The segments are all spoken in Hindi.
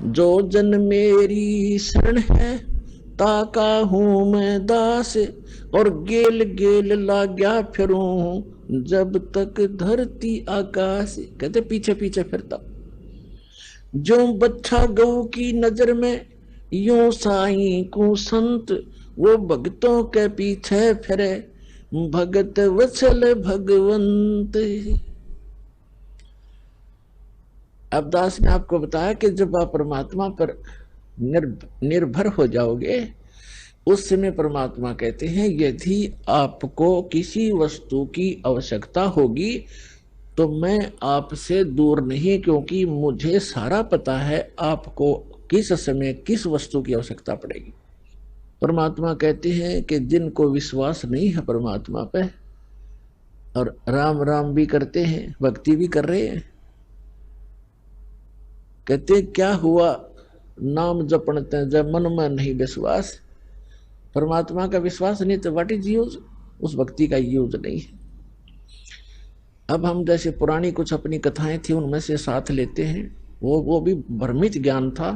जो जन मेरी शरण है ताका हूं मैं दास, और गेल गेल लाग्या फिरूं जब तक धरती आकाश। कहते पीछे पीछे फिरता, जो बच्चा गऊ की नजर में यूं साईं को संत, वो भक्तों के पीछे फिरे भगत वत्सल भगवंत। अब दास ने आपको बताया कि जब आप परमात्मा पर निर्भर हो जाओगे, उस समय परमात्मा कहते हैं यदि आपको किसी वस्तु की आवश्यकता होगी तो मैं आपसे दूर नहीं, क्योंकि मुझे सारा पता है आपको किस समय किस वस्तु की आवश्यकता पड़ेगी। परमात्मा कहते हैं कि जिनको विश्वास नहीं है परमात्मा पे और राम राम भी करते हैं, भक्ति भी कर रहे हैं, कहते क्या हुआ नाम जपणते जब मन में नहीं विश्वास। परमात्मा का विश्वास नहीं तो व्हाट इज यूज, उस भक्ति का यूज नहीं है। अब हम जैसे पुरानी कुछ अपनी कथाएं थी उनमें से साथ लेते हैं, वो भी भ्रमित ज्ञान था,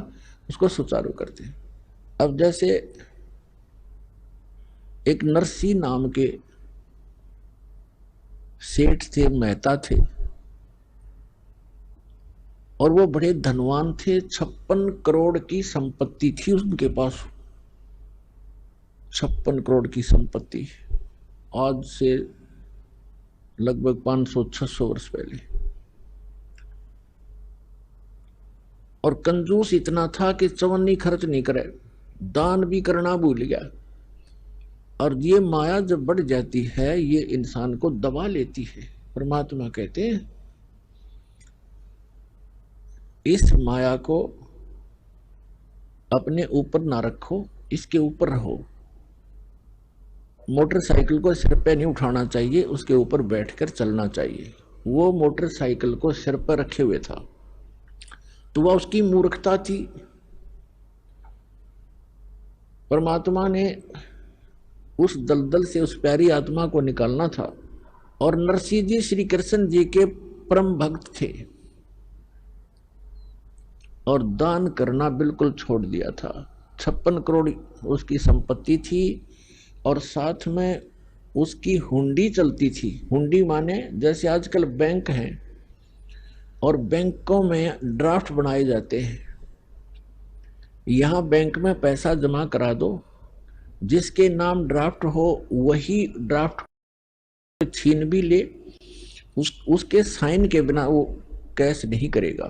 उसको सुचारू करते हैं। अब जैसे एक नरसी नाम के सेठ थे, मेहता थे, और वो बड़े धनवान थे। 56 करोड़ की संपत्ति थी उनके पास। 56 करोड़ की संपत्ति, आज से लगभग 500-600 वर्ष पहले। और कंजूस इतना था कि चवन्नी खर्च नहीं करे, दान भी करना भूल गया। और ये माया जब बढ़ जाती है ये इंसान को दबा लेती है। परमात्मा कहते हैं इस माया को अपने ऊपर ना रखो, इसके ऊपर रहो। मोटरसाइकिल को सिर पे नहीं उठाना चाहिए, उसके ऊपर बैठकर चलना चाहिए। वो मोटरसाइकिल को सिर पर रखे हुए था, तो वह उसकी मूर्खता थी। परमात्मा ने उस दलदल से उस प्यारी आत्मा को निकालना था, और नरसिंह जी श्री कृष्ण जी के परम भक्त थे, और दान करना बिल्कुल छोड़ दिया था। 56 करोड़ उसकी संपत्ति थी, और साथ में उसकी हुंडी चलती थी। हुंडी माने जैसे आजकल बैंक हैं और बैंकों में ड्राफ्ट बनाए जाते हैं। यहां बैंक में पैसा जमा करा दो, जिसके नाम ड्राफ्ट हो वही ड्राफ्ट छीन भी ले, उसके साइन के बिना वो कैश नहीं करेगा,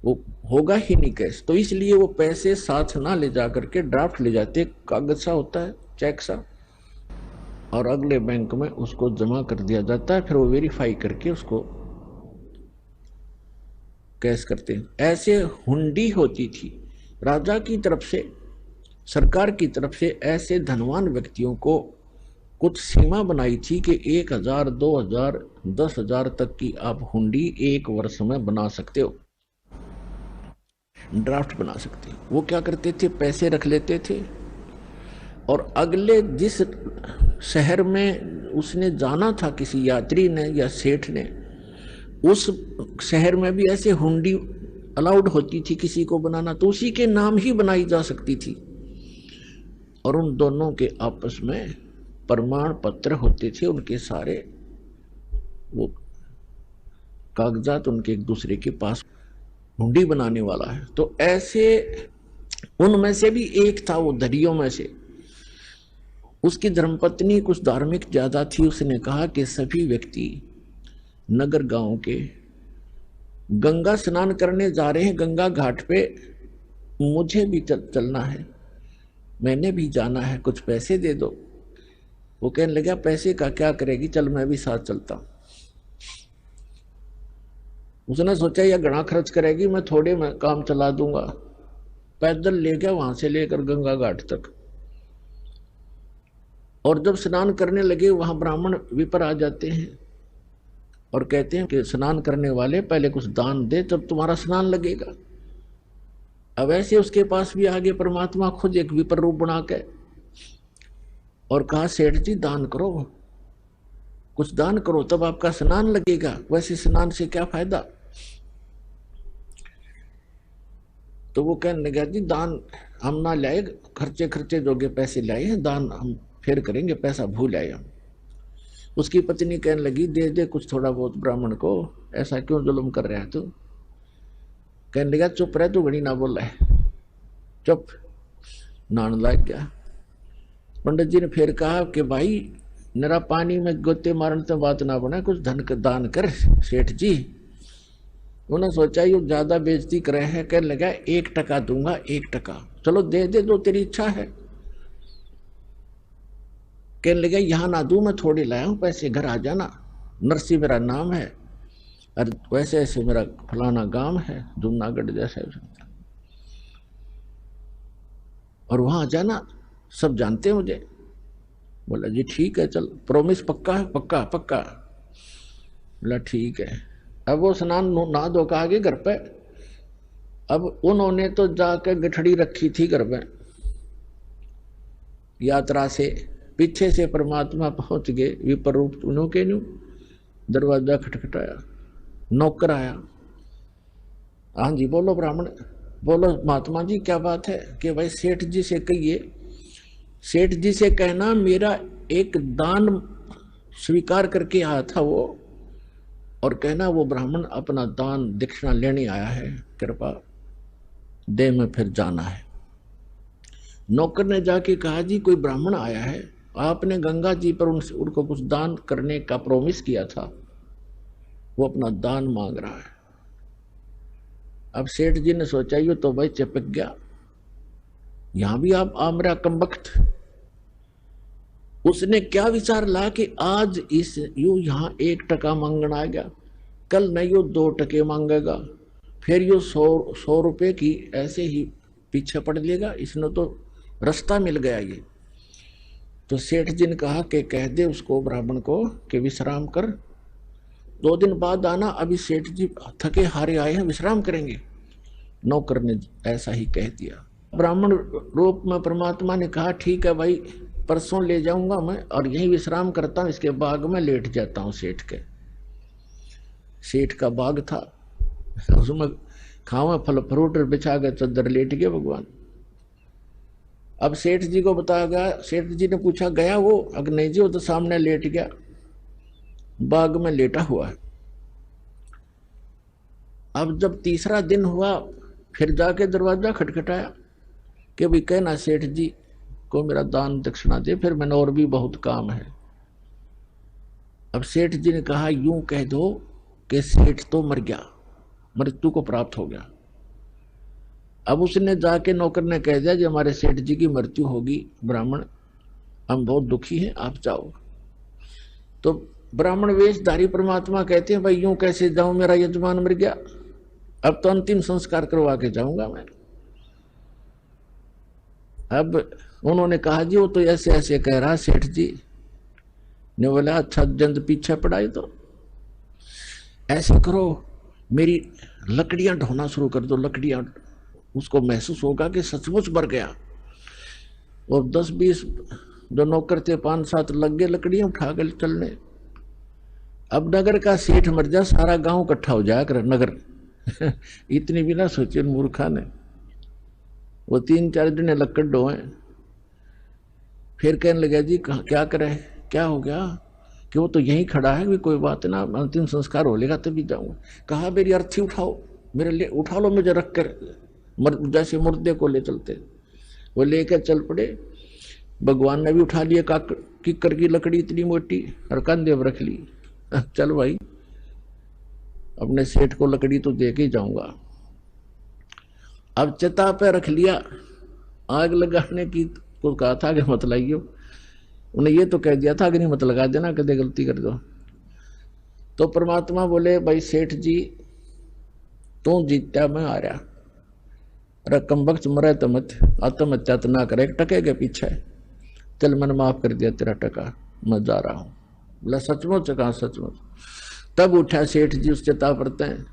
वो होगा ही नहीं कैश। तो इसलिए वो पैसे साथ ना ले जा करके ड्राफ्ट ले जाते, कागज सा होता है, चेक सा, और अगले बैंक में उसको जमा कर दिया जाता है। फिर वो वेरीफाई करके उसको कैश करते हैं। ऐसे हुंडी होती थी राजा की तरफ से, सरकार की तरफ से। ऐसे धनवान व्यक्तियों को कुछ सीमा बनाई थी कि 1000, 2000, 10,000 तक की आप हुंडी एक वर्ष में बना सकते हो, ड्राफ्ट बना सकते हो। वो क्या करते थे, पैसे रख लेते थे, और अगले जिस शहर में उसने जाना था किसी यात्री ने या सेठ ने, उस शहर में भी ऐसे हुंडी अलाउड होती थी किसी को बनाना, तो उसी के नाम ही बनाई जा सकती थी। और उन दोनों के आपस में प्रमाण पत्र होते थे, उनके सारे वो कागजात उनके एक दूसरे के पास, हुंडी बनाने वाला है। तो ऐसे उनमें से भी एक था, वो दरियों में से। उसकी धर्मपत्नी कुछ धार्मिक ज्यादा थी। उसने कहा कि सभी व्यक्ति नगर गांव के गंगा स्नान करने जा रहे हैं, गंगा घाट पे, मुझे भी चलना है, मैंने भी जाना है, कुछ पैसे दे दो। वो कहने लगा पैसे का क्या करेगी, चल मैं भी साथ चलता हूं। उसने सोचा यह घना खर्च करेगी, मैं थोड़े में काम चला दूंगा। पैदल ले गया वहां से लेकर गंगा घाट तक। और जब स्नान करने लगे वहां ब्राह्मण विपर आ जाते हैं और कहते हैं कि स्नान करने वाले पहले कुछ दान दे तब तुम्हारा स्नान लगेगा। अब ऐसे उसके पास भी आगे परमात्मा खुद एक विपर रूप बना के और कहा सेठ जी दान करो, कुछ दान करो तब आपका स्नान लगेगा, वैसे स्नान से क्या फायदा। तो वो कहने लगा जी दान हम ना लाए, खर्चे खर्चे जोगे पैसे लाए हैं, दान हम फिर करेंगे, पैसा भूल आए हम। उसकी पत्नी कहने लगी दे दे कुछ थोड़ा बहुत ब्राह्मण को, ऐसा क्यों जुल्म कर रहा है तू। कहने लगा चुप रह तू, घड़ी ना बोल रहा है, चुप। नान लग गया। पंडित जी ने फिर कहा कि भाई नरा पानी में गोते मारने तो बात ना बना, कुछ धन का दान कर सेठ जी। उन्होंने सोचा ये ज्यादा बेइज्जती कर रहे हैं। कहने लगा 1 टका दूंगा, 1 टका। चलो दे दे दो, तेरी इच्छा है। कहने लगा यहाँ ना दूं, मैं थोड़ी लाया हूं पैसे, घर आ जाना, नरसी मेरा नाम है, और वैसे ऐसे मेरा फलाना गांव है जमुनागढ़ जैसा, और वहां आ जाना, सब जानते हैं मुझे। बोला जी ठीक है, चल प्रॉमिस पक्का है? पक्का पक्का। बोला ठीक है। अब वो स्नान नहा धो के आ गए घर पे। अब उन्होंने तो जाकर गठड़ी रखी थी घर में यात्रा से, पीछे से परमात्मा पहुंच गए विपर रूप उन्हों के न्यू। दरवाजा खटखटाया, नौकर आया। हाँ जी बोलो ब्राह्मण। बोलो महात्मा जी क्या बात है? कि भाई सेठ जी से कहिए, सेठ जी से कहना मेरा एक दान स्वीकार करके आया था वो, और कहना वो ब्राह्मण अपना दान दक्षिणा लेने आया है, कृपा दे में फिर जाना है। नौकर ने जाके कहा जी कोई ब्राह्मण आया है, आपने गंगा जी पर उनको कुछ दान करने का प्रॉमिस किया था, वो अपना दान मांग रहा है। अब सेठ जी ने सोचा ये तो भाई चिपक गया, यहां भी आप मेरा कमबख्त। उसने क्या विचार ला कि आज इस यू यहां 1 टका मांगना आ गया, कल नहीं यो 2 टके मांगेगा, फिर यो 100 रुपए की ऐसे ही पीछे पड़ लेगा, इसने तो रास्ता मिल गया ये। तो सेठ जी ने कहा कि कह दे उसको ब्राह्मण को कि विश्राम कर, 2 दिन बाद आना, अभी सेठ जी थके हारे आए हैं, विश्राम करेंगे। नौकर ने ऐसा ही कह दिया। ब्राह्मण रूप में परमात्मा ने कहा ठीक है भाई, परसों ले जाऊंगा मैं और यहीं विश्राम करता हूं, इसके बाग में लेट जाता हूं। सेठ के, सेठ का बाग था, उसमें खावे फल फ्रूट बिछा गए, चद्दर लेट गए भगवान। अब सेठ जी को बताया गया, सेठ जी ने पूछा गया वो? अगर नहीं जी वो तो सामने लेट गया, बाग में लेटा हुआ है। अब जब तीसरा दिन हुआ फिर जाके दरवाजा खटखटाया कि भाई कहना सेठ जी को मेरा दान दक्षिणा दे, फिर मैंने और भी बहुत काम है। अब सेठ जी ने कहा यूं कह दो कि सेठ तो मर गया, मृत्यु को प्राप्त हो गया। अब उसने जाके नौकर ने कह दिया जी हमारे सेठ जी की मृत्यु होगी ब्राह्मण, हम बहुत दुखी हैं, आप जाओ। तो ब्राह्मण वेशधारी परमात्मा कहते हैं भाई यूं कैसे जाऊं, मेरा यजमान मर गया, अब तो अंतिम संस्कार करवा के जाऊंगा मैं। अब उन्होंने कहा जी वो तो ऐसे ऐसे कह रहा सेठ जी ने। बोला अच्छा जंद पीछे पड़ाई, तो ऐसे करो मेरी लकड़ियां ढोना शुरू कर दो, लकड़ियां, उसको महसूस होगा कि सचमुच मर गया। और 10-20 जो नौकर थे 5-7 लग गए लकड़ियां उठा कर चलने। अब नगर का सेठ मर जा, सारा गांव इकट्ठा हो जाया कर नगर इतनी भी ना सोचे मूर्खा ने। वो 3-4 दिन लकड़ ढोए, फिर कहने लगा जी क्या करे, क्या हो गया? कि वो तो यहीं खड़ा है, भी कोई बात ना, अंतिम संस्कार हो लेगा तभी जाऊंगा। कहा मेरी अर्थी उठाओ, मेरे लिए उठा लो, मुझे रख कर जैसे मुर्दे को ले चलते। वो लेकर चल पड़े। भगवान ने भी उठा लिया किक्कर की लकड़ी इतनी मोटी और कंधे पर रख ली। चल भाई अपने सेठ को लकड़ी तो दे के ही जाऊंगा। अब चिता पे रख लिया, आग लगाने की को कहा था कि मत लाइयो, उन्हें ये तो कह दिया था कि नहीं मत लगा देना, कदे गलती कर दो। तो परमात्मा बोले भाई सेठ जी तू जीता मैं आ रहा, रकम बख्श मरे तो मत, आत्महत्या तो ना करे, 1 टके के पीछे, चल मैंने माफ कर दिया तेरा टका, मैं जा रहा हूं। बोला सचमुच? कहा सचमुच। तब उठा सेठ जी उस चिता पड़ते हैं,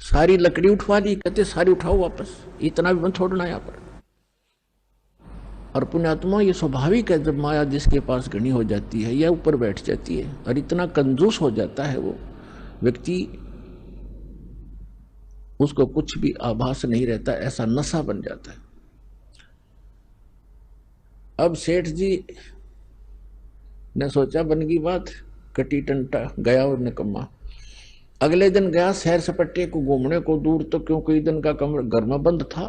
सारी लकड़ी उठवा ली, कहते सारी उठाओ वापस, इतना भी मत छोड़ना यहाँ पर। और पुण्यात्मा ये स्वाभाविक है, जब माया जिसके पास घनी हो जाती है या ऊपर बैठ जाती है और इतना कंजूस हो जाता है वो व्यक्ति उसको कुछ भी आभास नहीं रहता, ऐसा नशा बन जाता है। अब सेठ जी ने सोचा बन गई बात, कटी टंटा गया और निकम्मा। अगले दिन गया सैर सपट्टे को घूमने को दूर, तो क्यों कई दिन का कमरा घर में बंद था,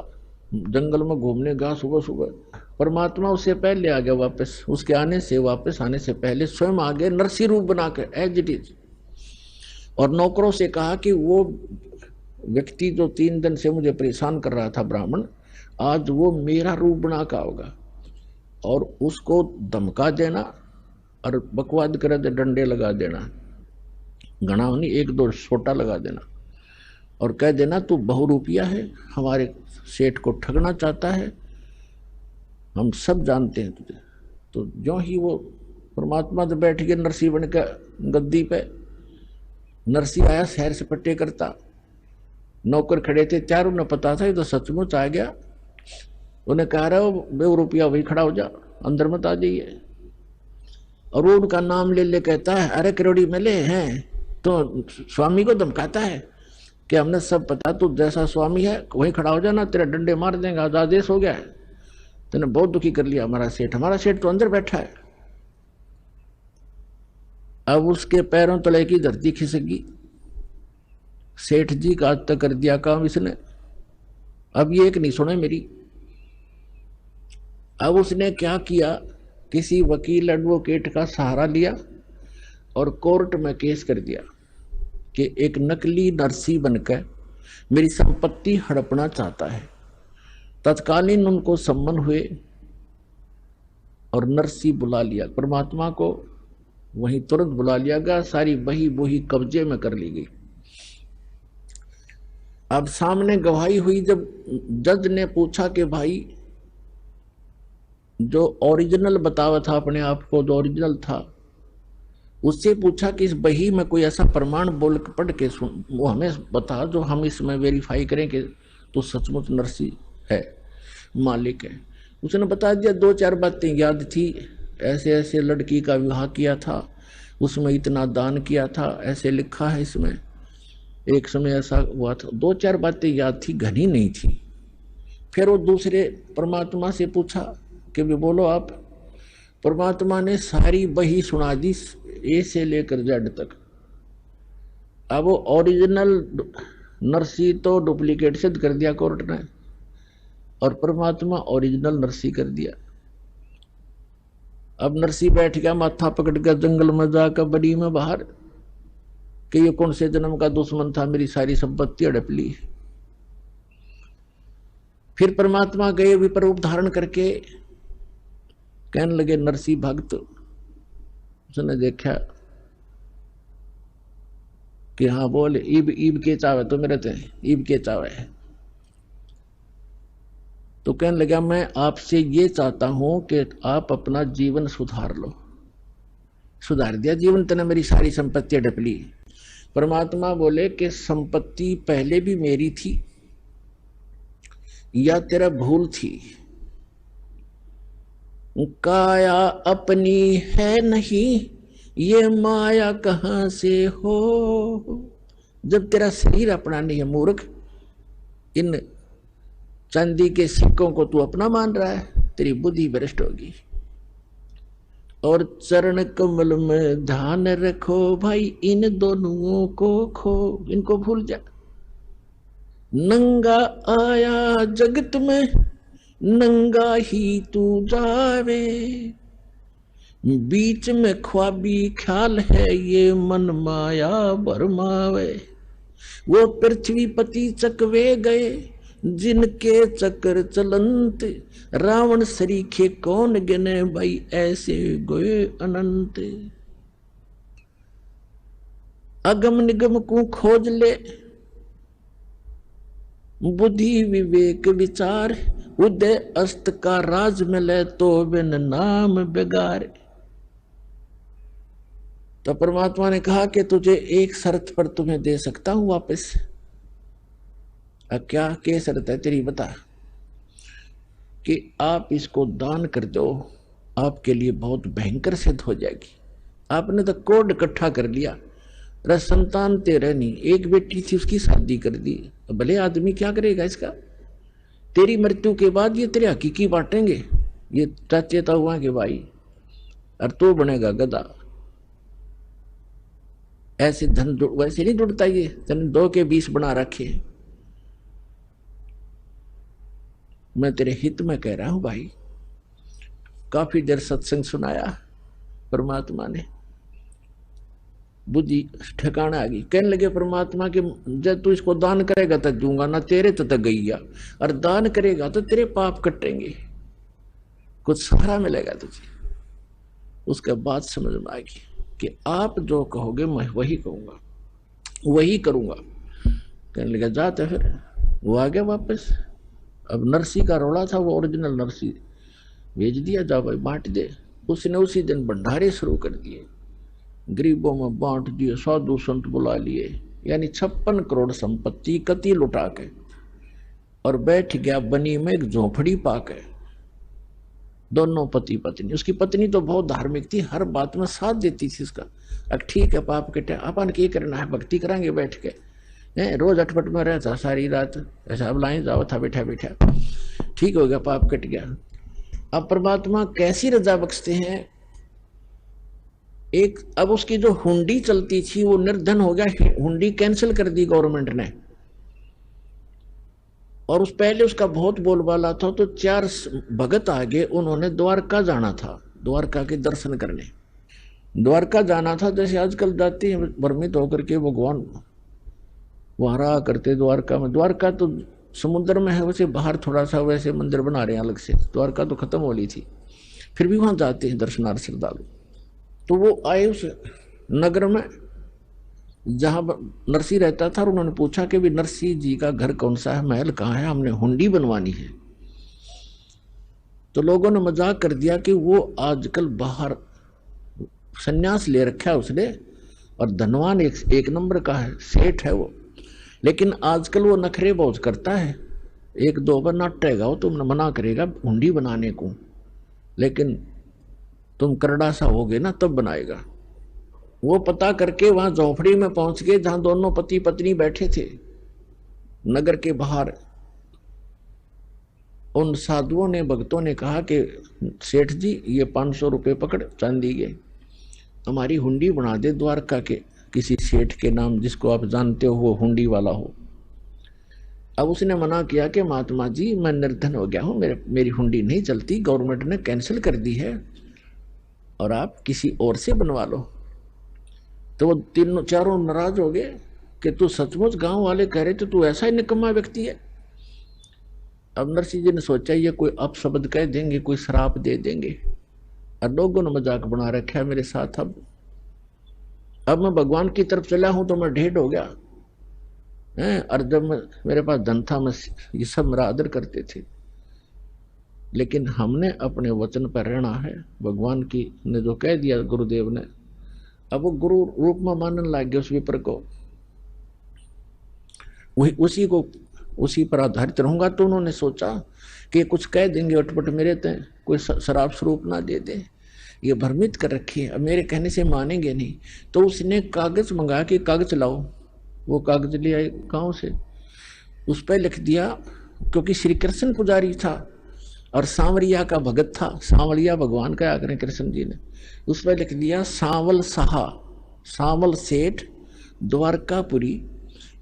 जंगल में घूमने गया सुबह सुबह। परमात्मा उससे पहले आ गया वापस, उसके वापस आने से पहले स्वयं आ गए नरसी रूप बना के एज इट इज। और नौकरों से कहा कि वो व्यक्ति जो 3 दिन से मुझे परेशान कर रहा था ब्राह्मण, आज वो मेरा रूप बना का होगा, और उसको धमका देना और बकवाद करे तो डंडे लगा देना, घना नहीं 1-2 छोटा लगा देना, और कह देना तू बहुरूपिया है, हमारे सेठ को ठगना चाहता है, हम सब जानते हैं तुझे। तो जो ही वो परमात्मा तो बैठ गए नरसी बन के गद्दी पे, नरसी आया सैर सपट्टे करता, नौकर खड़े थे चारों ने पता था ये तो सचमुच आ गया। उन्हें कह रहा हो बहुरूपिया वही खड़ा हो जा, अंदर मत आ जाइए। और वो उनका नाम ले ले कहता है अरे करोड़ी मिले हैं, तो स्वामी को धमकाता है कि हमने सब पता, तू जैसा स्वामी है वहीं खड़ा हो जाना, तेरा डंडे मार देंगे, आज आदेश हो गया है, तूने बहुत दुखी कर लिया हमारा सेठ तो अंदर बैठा है। अब उसके पैरों तले की धरती खिसक गई, सेठ जी का आज तक कर दिया काम इसने, अब ये एक नहीं सुने मेरी। अब उसने क्या किया, किसी वकील एडवोकेट का सहारा लिया और कोर्ट में केस कर दिया कि एक नकली नरसी बनकर मेरी संपत्ति हड़पना चाहता है। तत्कालीन उनको सम्मन हुए और नरसी बुला लिया, परमात्मा को वहीं तुरंत बुला लिया गया, सारी बही बोही कब्जे में कर ली गई। अब सामने गवाही हुई, जब जज ने पूछा कि भाई जो ओरिजिनल बतावा था अपने आप को, जो ओरिजिनल था, उससे पूछा कि इस बही में कोई ऐसा प्रमाण बोल पढ़ के सुन, वो हमें बता जो हम इसमें वेरीफाई करें कि तो सचमुच नरसी है, मालिक है। उसने बता दिया, 2-4 बातें याद थी, ऐसे ऐसे लड़की का विवाह किया था, उसमें इतना दान किया था, ऐसे लिखा है इसमें, एक समय ऐसा हुआ था, 2-4 बातें याद थी, घनी नहीं थी। फिर वो दूसरे परमात्मा से पूछा कि भी बोलो आप। परमात्मा ने सारी बही सुना दी ए से लेकर जेड तक। अब वो ओरिजिनल नरसी तो डुप्लीकेट सिद्ध कर दिया कोर्ट ने, और परमात्मा ओरिजिनल नरसी कर दिया। अब नरसी बैठ गया माथा पकड़ कर जंगल में जाकर बड़ी में बाहर कि ये कौन से जन्म का दुश्मन था, मेरी सारी संपत्ति हड़प ली। फिर परमात्मा गए विपर रूप धारण करके, कहने लगे नरसी भक्त। उसने देखा कि हाँ बोल, ईब के चावे तो मेरे थे, ईब के चावे है। तो कहने लगा मैं आपसे ये चाहता हूं कि आप अपना जीवन सुधार लो। सुधार दिया जीवन, तने मेरी सारी संपत्ति हड़प ली। परमात्मा बोले कि संपत्ति पहले भी मेरी थी या तेरा भूल थी, काया अपनी है नहीं, ये माया कहां से हो। जब तेरा शरीर अपना नहीं है मूर्ख, इन चांदी के सिक्कों को तू अपना मान रहा है, तेरी बुद्धि भ्रष्ट होगी। और चरण कमल में ध्यान रखो भाई, इन दोनों को खो, इनको भूल जा। नंगा आया जगत में, नंगा ही तू जावे, बीच में ख्वाबी ख्याल है, ये मन माया भरमावे। वो पृथ्वी पति चकवे गए, जिनके चक्कर चलंत, रावण सरीखे कौन गिने भाई, ऐसे गए अनंत। अगम निगम को खोज ले, बुद्धि विवेक विचार, उदय अस्त का राज मिले तो बिन नाम बेगार। तो परमात्मा ने कहा कि तुझे एक शर्त पर तुम्हें दे सकता हूं वापस। अब क्या के शर्त है तेरी, बता। कि आप इसको दान कर दो, आपके लिए बहुत भयंकर सिद्ध हो जाएगी। आपने तो कोड इकट्ठा कर लिया, अरे संतान तेरे नहीं, एक बेटी थी उसकी शादी कर दी, भले आदमी क्या करेगा इसका। तेरी मृत्यु के बाद ये तेरे हकीकी बांटेंगे, ये चेता हुआ कि भाई, और तू बनेगा गधा। ऐसे धन वैसे नहीं जुड़ता, ये धन 2 के 20 बना रखे। मैं तेरे हित में कह रहा हूं भाई। काफी देर सत्संग सुनाया, परमात्मा ने बुद्धि ठिकाना आ गई। कहने लगे परमात्मा के, जब तू इसको दान करेगा तो दूंगा ना, तेरे तो तक गईया, और दान करेगा तो तेरे पाप कटेंगे, कुछ सहारा मिलेगा तुझे। उसके बाद समझ में आएगी कि आप जो कहोगे मैं वही कहूंगा, वही करूंगा। कहने लगा जाते, फिर वो आ गया वापस। अब नरसी का रोड़ा था, वो ओरिजिनल नरसी भेज दिया, जा भाई बांट दे। उसने उसी दिन भंडारे शुरू कर दिए, गरीबों में बांट दिए, साधु संत बुला लिए, यानी 56 करोड़ संपत्ति कति लुटा के, और बैठ गया बनी में एक झोपड़ी पाके। दोनों पति पत्नी, उसकी पत्नी तो बहुत धार्मिक थी, हर बात में साथ देती थी उसका। अब ठीक है पाप कटे, अपन क्या करना है, भक्ति करांगे बैठ के। रोज अटपट में रहता सारी रात, ऐसा अब लाइन जाओ था बैठा बैठा, ठीक हो गया, पाप कट गया। अब परमात्मा कैसी रजा बख्शते हैं। एक अब उसकी जो हुंडी चलती थी वो निर्धन हो गया, हुंडी कैंसिल कर दी गवर्नमेंट ने। और उस पहले उसका बहुत बोलबाला था, तो 4 भगत आगे, उन्होंने द्वारका जाना था, द्वारका के दर्शन करने द्वारका जाना था। जैसे आजकल जाते हैं भ्रमित होकर के भगवान वहां रहा करते द्वारका में। द्वारका तो समुद्र में है, वैसे बाहर थोड़ा सा वैसे मंदिर बना रहे हैं अलग से, द्वारका तो खत्म हो ली थी, फिर भी वहां जाते हैं दर्शनार्थ श्रद्धालु। तो वो आए उस नगर में जहां नरसी रहता था, और उन्होंने पूछा कि भी नरसी जी का घर कौन सा है, महल कहाँ है, हमने हुंडी बनवानी है। तो लोगों ने मजाक कर दिया कि वो आजकल बाहर सन्यास ले रखा है उसने, और धनवान एक नंबर का है, सेठ है वो, लेकिन आजकल वो नखरे बहुत करता है, 1-2 बार नाटेगा वो, तुम मना करेगा हुंडी बनाने को, लेकिन तुम करड़ा सा होगे ना तब बनाएगा। वो पता करके वहां झोपड़ी में पहुंच गए जहां दोनों पति पत्नी बैठे थे नगर के बाहर। उन साधुओं ने, भक्तों ने कहा कि सेठ जी ये 500 रुपये पकड़ चांदी के, हमारी हुंडी बना दे द्वारका के किसी सेठ के नाम, जिसको आप जानते हो वो हुंडी वाला हो। अब उसने मना किया कि महात्मा जी मैं निर्धन हो गया हूं, मेरी हुंडी नहीं चलती, गवर्नमेंट ने कैंसिल कर दी है, और आप किसी और से बनवा लो। तो वो 3-4 नाराज हो गए कि तू सचमुच, गांव वाले कह रहे थे तू ऐसा ही निकम्मा व्यक्ति है। अब नरसिंह जी ने सोचा ये कोई अपशब्द कह देंगे, कोई श्राप दे देंगे, और लोगों ने मजाक बना रखा है मेरे साथ। अब मैं भगवान की तरफ चला हूं तो मैं ढेर हो गया है, और जब मेरे पास धन था मैं ये सब मेरा आदर करते थे, लेकिन हमने अपने वचन पर रहना है। भगवान की ने जो कह दिया गुरुदेव ने, अब वो गुरु रूप में मानने लग गया उस विप्र को, उसी पर आधारित रहूंगा। तो उन्होंने सोचा कि कुछ कह देंगे अटपट मेरे ते, कोई शराब स्वरूप ना दे दे, ये भ्रमित कर रखी है, अब मेरे कहने से मानेंगे नहीं। तो उसने कागज मंगा के, कागज लाओ, वो कागज ले आए गांव से, उस पर लिख दिया, क्योंकि श्री कृष्ण पुजारी था और सांवरिया का भगत था, सांवरिया भगवान का आकर कृष्ण जी ने, उस पर लिख दिया सांवल साहा, सांवल सेठ द्वारकापुरी,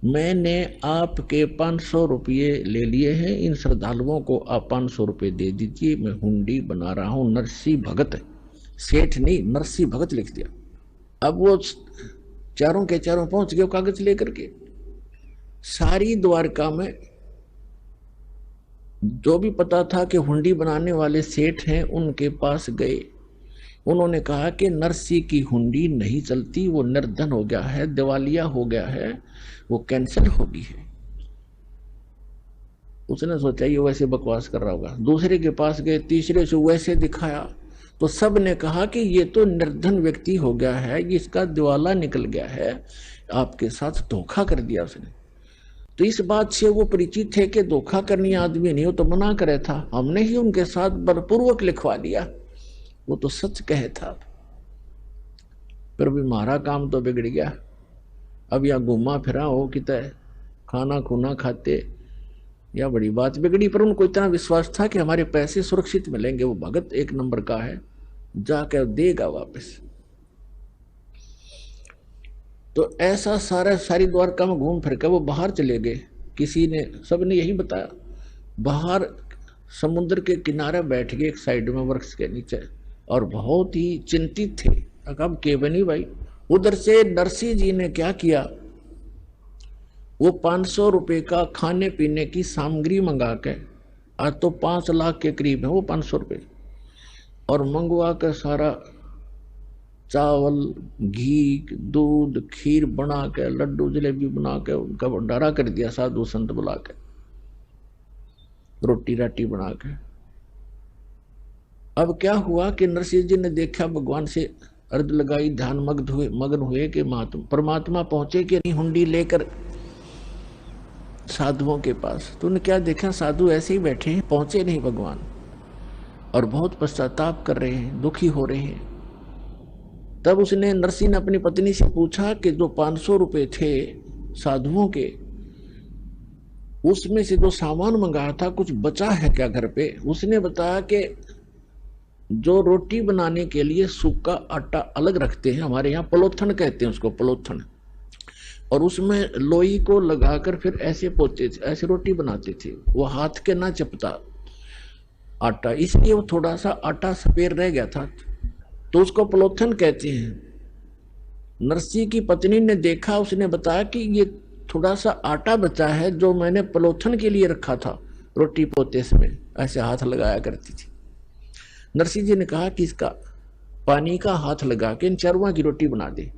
मैंने आपके 500 रुपये ले लिए हैं, इन श्रद्धालुओं को आप 500 रुपये दे दीजिए, मैं हुंडी बना रहा हूं। नरसी भगत, सेठ नहीं नरसी भगत लिख दिया। अब वो चारों के चारों पहुंच गए कागज लेकर के, सारी द्वारका में जो भी पता था कि हुंडी बनाने वाले सेठ हैं उनके पास गए। उन्होंने कहा कि नरसी की हुंडी नहीं चलती, वो निर्धन हो गया है, दिवालिया हो गया है, वो कैंसिल हो गई है। उसने सोचा ये वैसे बकवास कर रहा होगा, दूसरे के पास गए, तीसरे से वैसे दिखाया, तो सब ने कहा कि ये तो निर्धन व्यक्ति हो गया है, इसका दिवाला निकल गया है, आपके साथ धोखा कर दिया उसने। तो इस बात से वो परिचित थे कि धोखा करनी आदमी नहीं, वो तो मना करे था, हमने ही उनके साथ बलपूर्वक लिखवा दिया, वो तो सच कहे था। फिर भी हमारा काम तो बिगड़ गया, अब यहाँ घूमा फिरा हो कितने खाना खुना खाते, या बड़ी बात बिगड़ी। पर उनको इतना विश्वास था कि हमारे पैसे सुरक्षित मिलेंगे, वो भगत एक नंबर का है, जाकर देगा वापस। तो ऐसा सारी द्वारका में घूम फिर के वो बाहर चले गए। किसी ने, सबने यही बताया, बाहर समुद्र के किनारे बैठ गए एक साइड में वृक्ष के नीचे, और बहुत ही चिंतित थे। अब केवनी भाई, उधर से नरसिंह जी ने क्या किया, वो 500 रुपए का खाने पीने की सामग्री मंगा के, आज तो 5 लाख के करीब है वो 500 रुपये, और मंगवा कर सारा चावल, घी, दूध, खीर बना के, लड्डू जलेबी बना के उनका भंडारा कर दिया, साधु संत बुला के, रोटी राटी बना के। अब क्या हुआ कि नरसिंह जी ने देखा, भगवान से अर्ज लगाई, ध्यान मग्न हुए कि परमात्मा पहुंचे कि नहीं हुंडी लेकर साधुओं के पास। तो उन्हें क्या देखा, साधु ऐसे ही बैठे हैं, पहुंचे नहीं भगवान, और बहुत पश्चाताप कर रहे हैं, दुखी हो रहे हैं। तब उसने, नरसिंह ने अपनी पत्नी से पूछा कि जो 500 रुपए थे साधुओं के, उसमें से जो सामान मंगाया था कुछ बचा है क्या घर पे? उसने बताया कि जो रोटी बनाने के लिए सूखा आटा अलग रखते हैं, हमारे यहाँ पलोथन कहते हैं उसको, पलोथन, और उसमें लोई को लगाकर फिर ऐसे पोते थे, ऐसे रोटी बनाते थे, वो हाथ के ना चपता आटा, इसलिए वो थोड़ा सा आटा सफेद रह गया था, तो उसको पलोथन कहते हैं। नरसिंह की पत्नी ने देखा, उसने बताया कि ये थोड़ा सा आटा बचा है जो मैंने पलोथन के लिए रखा था, रोटी पोते समय ऐसे हाथ लगाया करती थी। नरसिंह जी ने कहा कि इसका पानी का हाथ लगा के इन चारों की रोटी बना दे।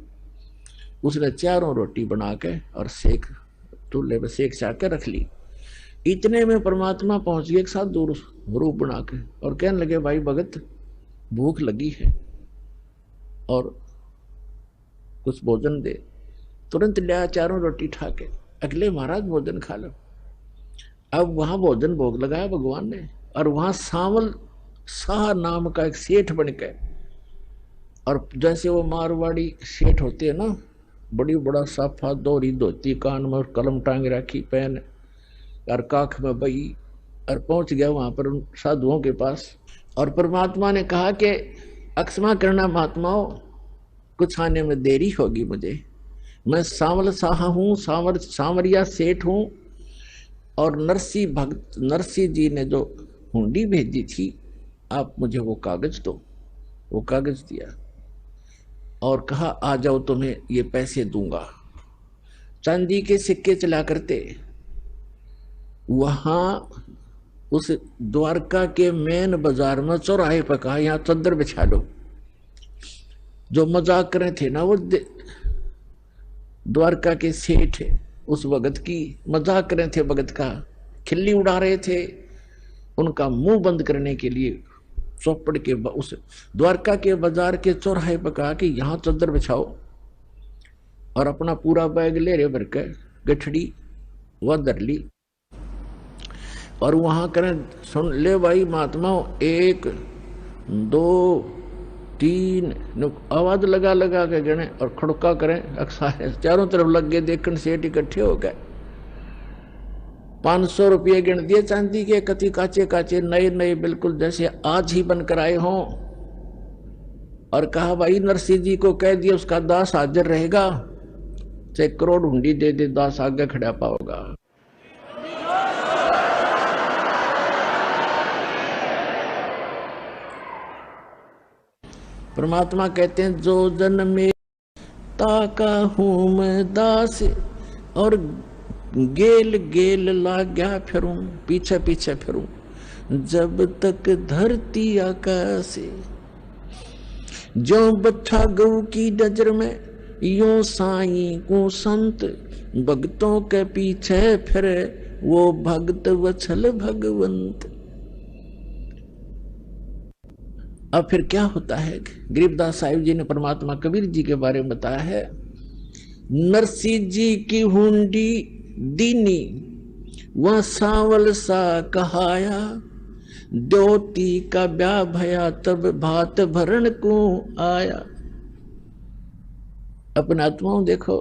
उसने चारों रोटी बना के और सेक, चूल्हे पे सेक के रख ली। इतने में परमात्मा पहुंच गए एक साथ दूर रूप बना के, और कहने लगे, भाई भगत भूख लगी है और कुछ भोजन दे। तुरंत लिया चारों रोटी ठा के, अगले महाराज भोजन खा लो। अब वहां भोजन भोग लगाया भगवान ने, और वहां सांवल शाह नाम का एक सेठ बन गए, और जैसे वो मारवाड़ी सेठ होते हैं ना, बड़ी बड़ा साफा दोहरी धोती, कान में कलम टांग रखी, पेन और काख में बही, और पहुंच गया वहां पर उन साधुओं के पास। और परमात्मा ने कहा कि अक्षमा करना महात्माओं, कुछ आने में देरी होगी मुझे, मैं सांवल शाह हूँ, सांवरिया सेठ हूँ, और नरसिंह जी ने जो हुंडी भेजी थी, आप मुझे वो कागज दो। वो कागज दिया और कहा, आ जाओ तुम्हें ये पैसे दूंगा। चांदी के सिक्के चला करते। वहां उस द्वारका के मेन बाजार में चौराहे पर कहा, यहाँ चद्दर बिछा लो। जो मजाक कर रहे थे ना वो द्वारका के सेठ उस भगत की मजाक कर रहे थे, भगत का खिल्ली उड़ा रहे थे, उनका मुंह बंद करने के लिए चौपड़ के उस द्वारका के बाजार के चौराहे पर कहा कि यहाँ चद्दर बिछाओ, और अपना पूरा बैग ले रहे भर के, गठड़ी वह धर ली, और वहां करें, सुन ले भाई महात्माओं, 1 2 3 आवाज लगा लगा के गिने और खड़का करें, अक्सर चारों तरफ लग गए, देखने सेठ इकट्ठे हो गए। 500 रुपये गिन दिए चांदी के, कति काचे काचे नए नए, बिल्कुल जैसे आज ही बनकर आए हों, और कहा, भाई नरसिंह जी को कह दिया उसका दास हाजिर रहेगा, 1 करोड़ हुंडी दे दे, दास आगे खड़ा पाओगा। परमात्मा कहते हैं, जो जन में ताका हूं मैं दास, और गेल गेल लाग्या फिरूं, पीछे पीछे फिरूं, जब तक धरती आकाश। जो बच्चा गऊ की नजर में, यो साईं को संत, भक्तों के पीछे फिरे, वो भक्त वत्सल भगवंत। अब फिर क्या होता है? गरीबदास साहिब जी ने परमात्मा कबीर जी के बारे में बताया है, नरसिंह जी की हुंडी दीनी, वह सांवल सा कहाया, द्योती का ब्याह भया, तब भात भरण को आया। अपने आत्माओं देखो,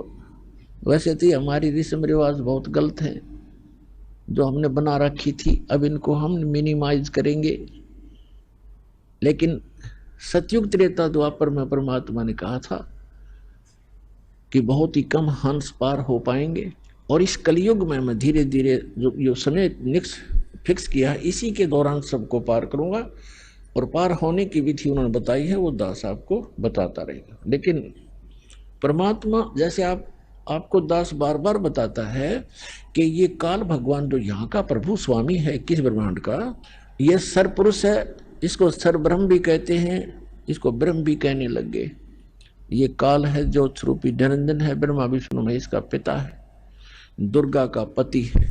वैसे तो हमारी रस्म रिवाज बहुत गलत है जो हमने बना रखी थी, अब इनको हम मिनिमाइज करेंगे। लेकिन सतयुग त्रेता द्वापर में परमात्मा ने कहा था कि बहुत ही कम हंस पार हो पाएंगे, और इस कलयुग में मैं धीरे धीरे जो समय फिक्स किया है इसी के दौरान सबको पार करूंगा। और पार होने की विधि उन्होंने बताई है, वो दास आपको बताता रहेगा। लेकिन परमात्मा जैसे आपको दास बार बार बताता है कि ये काल भगवान जो यहाँ का प्रभु स्वामी है किस ब्रह्मांड का, ये सरपुरुष है, इसको सर ब्रह्म भी कहते हैं, इसको ब्रह्म भी कहने लग गए। ये काल है जो स्वरूपी निरंजन है, ब्रह्मा विष्णु महेश का पिता है, दुर्गा का पति है।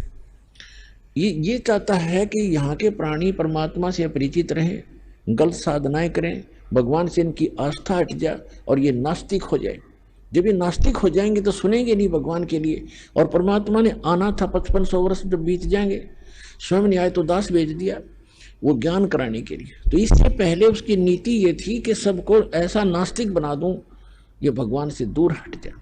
ये चाहता है कि यहाँ के प्राणी परमात्मा से परिचित रहें, गलत साधनाएं करें, भगवान से इनकी आस्था हट जाए और ये नास्तिक हो जाए। जब ये नास्तिक हो जाएंगे तो सुनेंगे नहीं भगवान के लिए। और परमात्मा ने आना था 5500 वर्ष जब बीत जाएंगे, स्वयं ने आए तो दास भेज दिया वो ज्ञान कराने के लिए। तो इससे पहले उसकी नीति ये थी कि सबको ऐसा नास्तिक बना दूं ये भगवान से दूर हट जाए।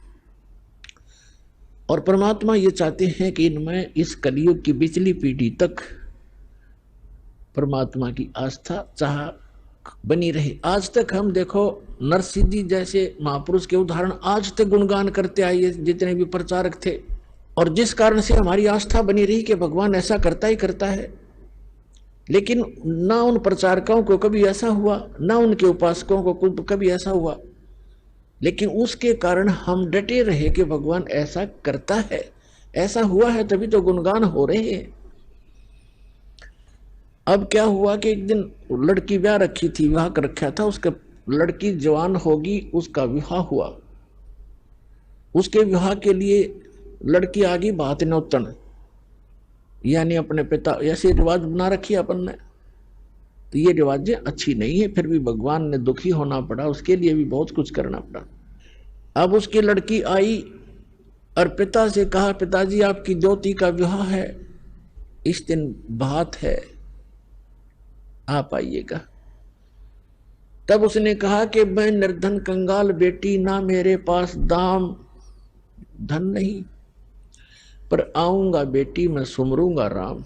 और परमात्मा ये चाहते हैं कि इनमें इस कलयुग की पिछली पीढ़ी तक परमात्मा की आस्था चाह बनी रहे। आज तक हम देखो नरसिंह जी जैसे महापुरुष के उदाहरण आज तक गुणगान करते आए जितने भी प्रचारक थे, और जिस कारण से हमारी आस्था बनी रही कि भगवान ऐसा करता ही करता है। लेकिन ना उन प्रचारकों को कभी ऐसा हुआ, ना उनके उपासकों को कभी ऐसा हुआ, लेकिन उसके कारण हम डटे रहे कि भगवान ऐसा करता है, ऐसा हुआ है तभी तो गुणगान हो रहे हैं। अब क्या हुआ कि एक दिन लड़की ब्याह रखी थी, विवाह कर रखा था, उसका लड़की जवान होगी, उसका विवाह हुआ। उसके विवाह के लिए लड़की आ गई बात नौतन, यानी अपने पिता, ऐसे रिवाज बना रखी अपन ने, तो ये रिवाजें अच्छी नहीं है। फिर भी भगवान ने दुखी होना पड़ा, उसके लिए भी बहुत कुछ करना पड़ा। अब उसकी लड़की आई और पिता से कहा, पिताजी आपकी ज्योति का विवाह है, इस दिन बात है, आप आइएगा। तब उसने कहा कि मैं निर्धन कंगाल बेटी, ना मेरे पास दाम धन नहीं, पर आऊंगा बेटी मैं सुमरूंगा राम।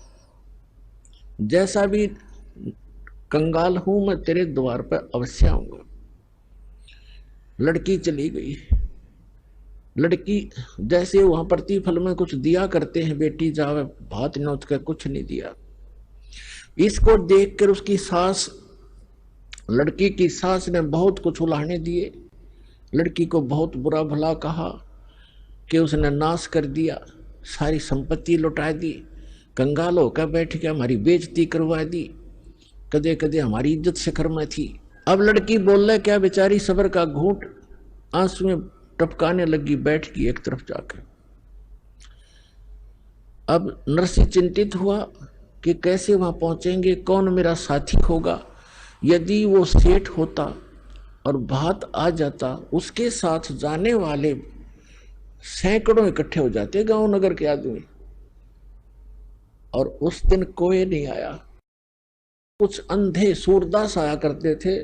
जैसा भी कंगाल हूं मैं तेरे द्वार पर अवश्य आऊंगा। लड़की चली गई। लड़की जैसे वहां प्रतिफल में कुछ दिया करते हैं, बेटी जावे भात नौत का, कुछ नहीं दिया। इसको देखकर उसकी सास, लड़की की सास ने बहुत कुछ उलाहने दिए, लड़की को बहुत बुरा भला कहा कि उसने नाश कर दिया, सारी संपत्ति लुटा दी, कंगाल होकर बैठ के हमारी बेइज्जती करवा दी, कदे कदे हमारी इज्जत शिखर में थी। अब लड़की बोल रहा क्या, बेचारी सबर का घूंट आंसू में टपकाने लगी, बैठ गई एक तरफ जाकर। अब नरसिंह चिंतित हुआ कि कैसे वहां पहुंचेंगे, कौन मेरा साथी होगा। यदि वो सेठ होता और भात आ जाता, उसके साथ जाने वाले सैकड़ों इकट्ठे हो जाते गांव नगर के आदमी, और उस दिन कोई नहीं आया। कुछ अंधे सूरदास आया करते थे,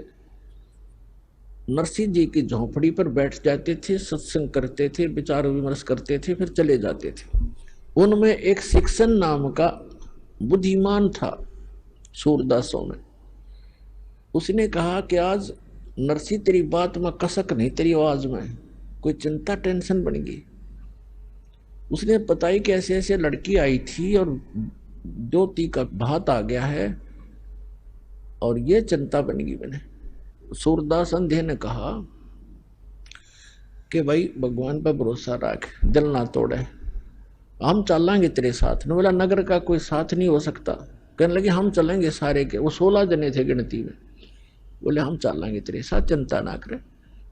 नरसिंह जी की झोंपड़ी पर बैठ जाते थे, सत्संग करते थे, विचार विमर्श करते थे, फिर चले जाते थे। उनमें एक शिक्षण नाम का बुद्धिमान था सूरदासों में। उसने कहा कि आज नरसिंह तेरी बात में कसक नहीं, तेरी आवाज में कोई चिंता टेंशन बन गई। उसने बताई कि ऐसे ऐसे लड़की आई थी और ज्योति का भात आ गया है और ये चिंता बन गई मैंने। सूरदास अंधे ने कहा कि भाई भगवान पर भरोसा रख, दिल ना तोड़े, हम चलेंगे तेरे साथ। ने बोला नगर का कोई साथ नहीं हो सकता। कहने लगे हम चलेंगे सारे के, वो 16 जने थे गिनती में। बोले हम चलेंगे तेरे साथ, चिंता ना करे,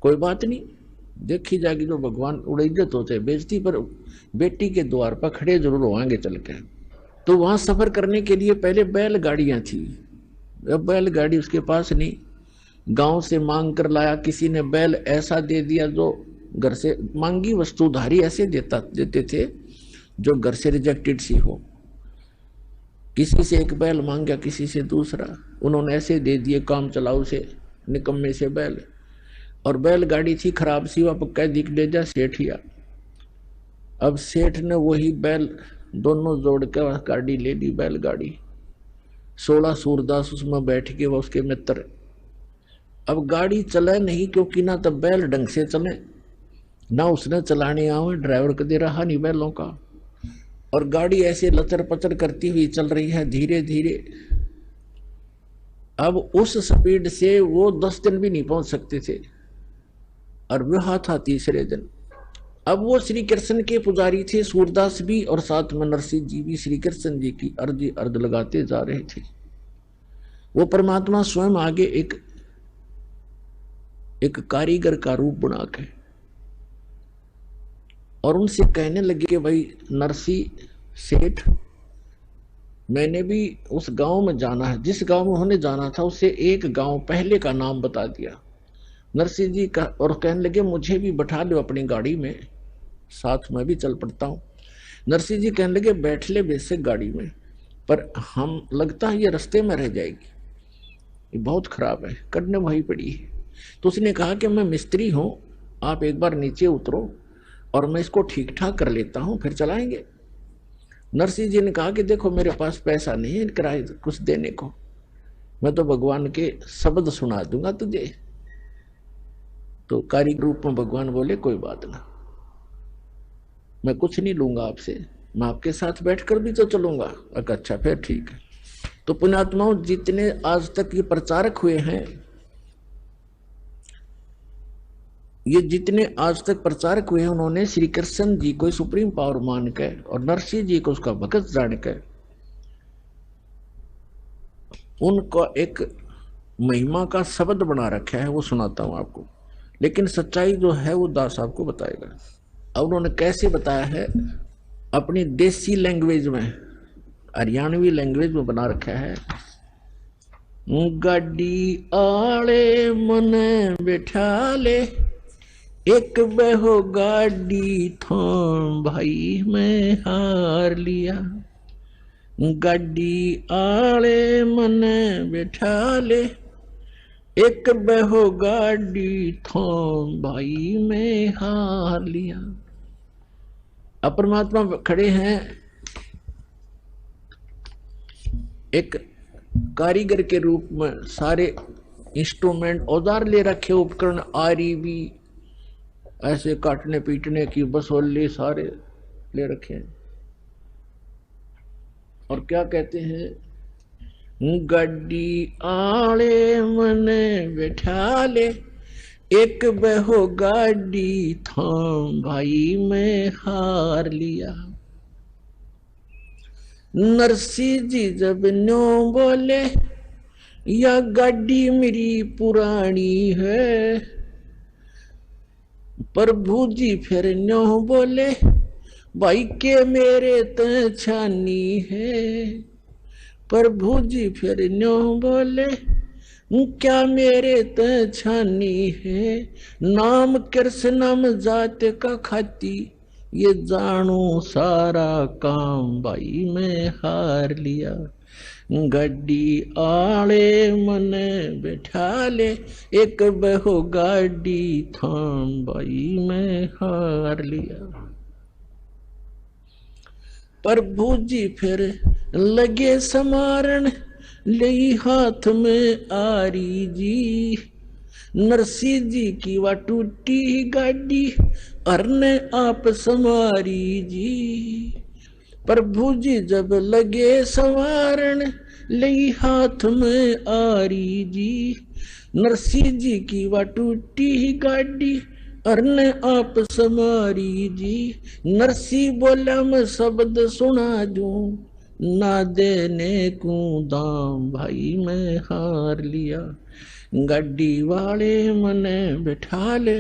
कोई बात नहीं, देखी जाएगी जो भगवान उड़े इज्जत होते बेइज्जती पर बेटी के द्वार पर खड़े जरूर होंगे चल के। तो वहां सफर करने के लिए पहले बैलगाड़ियां थी, अब बैलगाड़ी उसके पास नहीं, गांव से मांग कर लाया। किसी ने बैल ऐसा दे दिया जो घर से मांगी वस्तुधारी ऐसे देते थे जो घर से रिजेक्टेड सी हो। किसी से एक बैल मांग गया, किसी से दूसरा, उन्होंने ऐसे दे दिए काम चलाऊ से, निकम्मे से बैल। और बैलगाड़ी थी खराब सी, वह पक्का दिख दे जा सेठिया। अब सेठ ने वही बैल दोनों जोड़ कर गाड़ी ले ली, बैलगाड़ी। 16 सूरदास उसमें बैठ के, वो उसके मित्र। अब गाड़ी चले नहीं, क्योंकि ना तो बैल ढंग से चले, ना उसने चलाने आवे, ड्राइवर कदे रहा नहीं बैलों का, और गाड़ी ऐसे लचर पचर करती हुई चल रही है धीरे धीरे। अब उस स्पीड से वो 10 दिन भी नहीं पहुंच सकते थे, और वह था तीसरे दिन। अब वो श्री कृष्ण के पुजारी थे, सूरदास भी, और साथ में नरसिंह जी भी श्री कृष्ण जी की अर्ध लगाते जा रहे थे। वो परमात्मा स्वयं आगे एक कारीगर का रूप बना के और उनसे कहने लगे कि भाई नरसिंह सेठ, मैंने भी उस गांव में जाना है, जिस गांव में उन्होंने जाना था उससे एक गांव पहले का नाम बता दिया नरसिंह जी का, और कहने लगे मुझे भी बैठा लो अपनी गाड़ी में, साथ में भी चल पड़ता हूँ। नरसिंह जी कहने लगे बैठ ले बेशक गाड़ी में, पर हम लगता है ये रास्ते में रह जाएगी, ये बहुत खराब है, करने वही पड़ी है। तो उसने कहा कि मैं मिस्त्री हूँ, आप एक बार नीचे उतरो और मैं इसको ठीक ठाक कर लेता हूँ, फिर चलाएंगे। नरसिंह जी ने कहा कि देखो मेरे पास पैसा नहीं है किराए कुछ देने को, मैं तो भगवान के शब्द सुना दूंगा तुझे। तो कारीगर रूप में भगवान बोले कोई बात ना, मैं कुछ नहीं लूंगा आपसे, मैं आपके साथ बैठकर भी तो चलूंगा। अच्छा फिर ठीक है। तो पुण्यात्माओं, जितने आज तक ये प्रचारक हुए हैं, ये जितने आज तक प्रचारक हुए हैं, उन्होंने श्री कृष्ण जी को सुप्रीम पावर मानकर और नरसिंह जी को उसका भगत जानकर उनका एक महिमा का शब्द बना रखा है, वो सुनाता हूं आपको। लेकिन सच्चाई जो है वो दास आपको बताएगा। अब उन्होंने कैसे बताया है, अपनी देसी लैंग्वेज में, हरियाणवी लैंग्वेज में बना रखा है। गाड़ी आले मन बैठा ले, एक बहो गाड़ी थाम भाई मैं हार लिया। गाड़ी आले मन बैठा ले, एक बहो गाड़ी थाम भाई मैं हार लिया। अब परमात्मा खड़े हैं, एक कारीगर के रूप में, सारे इंस्ट्रूमेंट औजार ले रखे, उपकरण, आरी भी, ऐसे काटने पीटने की बसोली सारे ले रखे हैं। और क्या कहते हैं, गाड़ी आले मने बैठा ले, एक बहो गाड़ी थाम भाई मैं हार लिया। नरसिंह जी जब न्यों बोले, या गाड़ी मेरी पुरानी है, प्रभु जी फिर न्यों बोले, भाई के मेरे त छानी है। प्रभु जी फिर न्यों बोले, क्या मेरे त छानी है। नाम कृष्ण जात का खाती, ये जानू सारा काम भाई मैं हार लिया। गाड़ी आले मन बैठा ले, एक बहो गाड़ी थाम भाई मैं हार लिया। प्रभु जी फिर लगे समारण, ले हाथ में आरी जी। नरसिंह जी की वा टूटी गाड़ी, अरने आप समारी जी। प्रभु जी जब लगे संवारण, ले हाथ में आरी जी। नरसिंह जी की वा टूटी गाड़ी, अरने आप समारी जी। नरसिंह बोला मैं शब्द सुना दूं, ना देने को दाम भाई मैं हार लिया। गाड़ी वाले मने बैठा ले,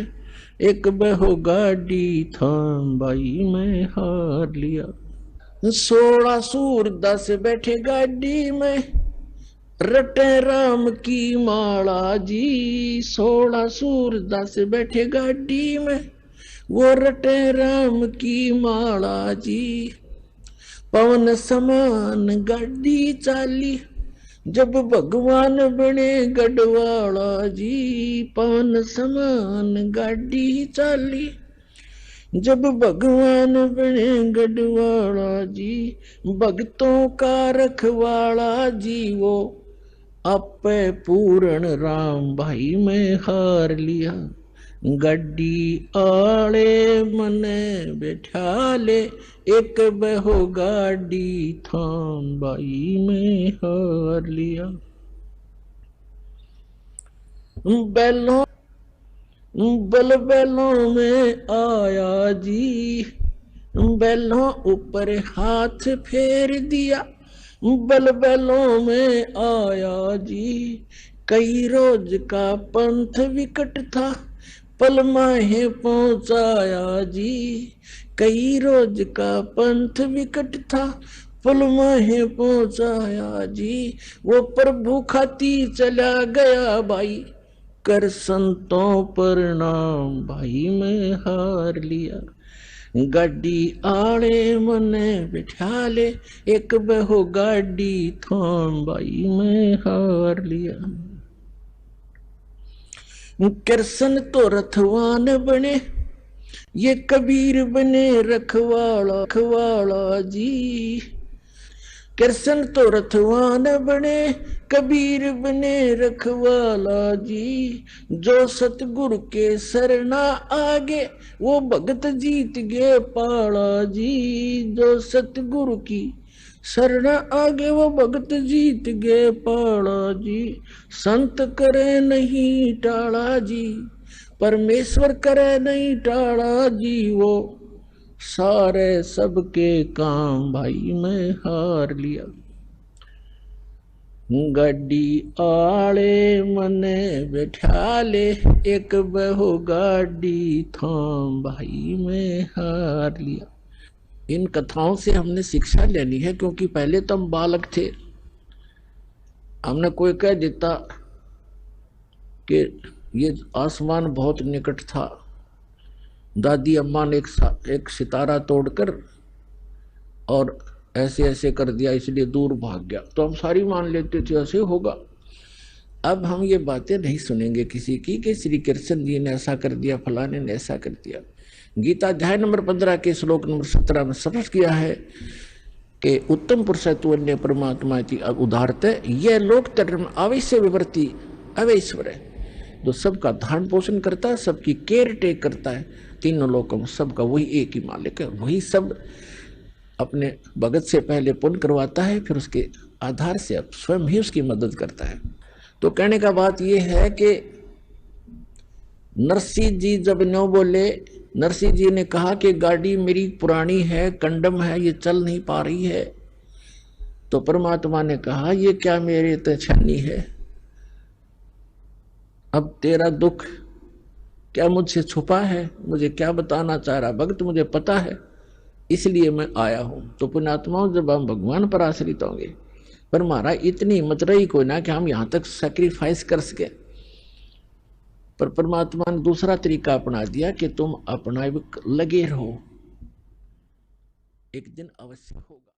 एक बहो गाड़ी थाम भाई मैं हार लिया। 16 सूरदास बैठे गाड़ी में, रटे राम की माला जी। 16 सूरदास बैठे गाड़ी में, वो रटे राम की माला जी। पवन समान गाड़ी चाली, जब भगवान बने गढ़वाला जी। पवन समान गाड़ी चाली, जब भगवान बने गढ़वाला जी, भक्तों का रखवाला जी, वो आपे पूर्ण राम भाई में हार लिया। गड्डी आले मने बैठा ले, एक बहो गाड़ी थाम भाई में हार लिया। बैलों बल बैलों में आया जी, बैलों ऊपर हाथ फेर दिया। बल बैलों में आया जी, कई रोज का पंथ विकट था, पल माहे पहुंचाया जी। कई रोज का पंथ विकट था, पल माहे पहुंचाया जी। वो प्रभु खाती चला गया भाई, कर संतों प्रणाम भाई मैं हार लिया। गाड़ी आले मने बिठा ले, एक बहो गाड़ी थाम भाई मैं हार लिया। कृष्ण तो रथवान बने, ये कबीर बने रखवाला रखवाला जी। कृष्ण तो रथवान बने, कबीर बने रखवाला जी। जो सतगुरु के शरणा आगे, वो भगत जीत गए पाला जी। जो सतगुरु की शरण आगे, वो भगत जीत गए पाला जी। संत करे नहीं टाला जी, परमेश्वर करे नहीं टाला जी। वो सारे सबके काम भाई मैं हार लिया। गाड़ी आले मने बैठा ले, एक बहो गाड़ी थाम भाई मैं हार लिया। इन कथाओं से हमने शिक्षा लेनी है, क्योंकि पहले तो हम बालक थे। हमने कोई कह देता कि ये आसमान बहुत निकट था, दादी अम्मा ने एक सितारा तोड़कर और ऐसे ऐसे कर दिया इसलिए दूर भाग गया, तो हम सारी मान लेते थे ऐसे होगा। अब हम ये बातें नहीं सुनेंगे किसी की कि श्री कृष्ण जी ने ऐसा कर दिया, फलाने ने ऐसा कर दिया। गीता अध्याय नंबर 15 के श्लोक नंबर 17 में स्पष्ट किया है कि उत्तम पुरुषत्व अन्य परमात्मा की उदारते, यह लोक धर्म अवश्य विवर्ती अवैश्वर है, जो सबका धारण पोषण करता है, सबकी केयर टेक करता है, तीनों लोकों में सबका वही एक ही मालिक है। वही सब अपने भगत से पहले पुण्य करवाता है, फिर उसके आधार से अब स्वयं ही उसकी मदद करता है। तो कहने का बात यह है कि नरसिंह जी जब नो बोले, नरसिंह जी ने कहा कि गाड़ी मेरी पुरानी है, कंडम है, ये चल नहीं पा रही है, तो परमात्मा ने कहा ये क्या मेरे तो छन्नी है, अब तेरा दुख क्या मुझसे छुपा है, मुझे क्या बताना चाह रहा भक्त मुझे पता है, इसलिए मैं आया हूं। तो पुण्यात्माओं, जब हम भगवान पर आश्रित होंगे, पर महाराज इतनी हिम्मत रही कोई ना कि हम यहां तक सैक्रिफाइस कर सके, पर परमात्मा ने दूसरा तरीका अपना दिया कि तुम अपना लगे रहो, एक दिन अवश्य होगा।